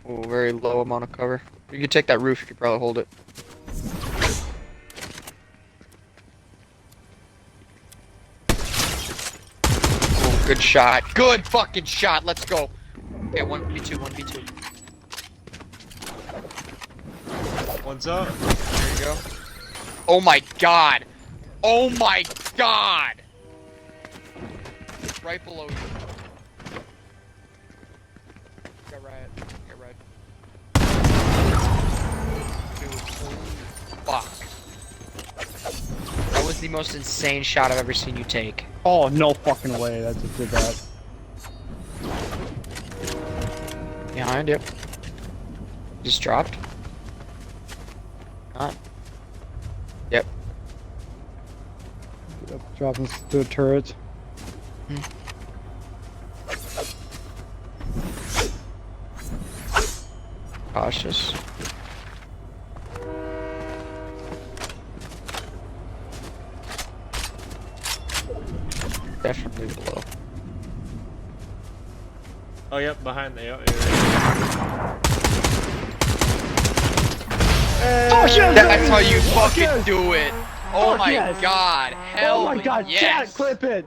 Oh, very low amount of cover. You can take that roof, you could probably hold it. Oh, good shot. Good fucking shot. Let's go. Okay, 1v2, 1v2. One's up. There you go. Oh my god. Oh my god. Right below you. Get right. Get right. Dude, holy fuck. That was the most insane shot I've ever seen you take. Oh, no fucking way. That just did that. Behind it. Just dropped. Not. Yep. Dropping to a turret. Cautious. Definitely below. Oh, yep, behind the. Oh shit! That's how you fucking do it. Oh Fuck my yes. god. Hell Oh my god, yes. chat, clip it!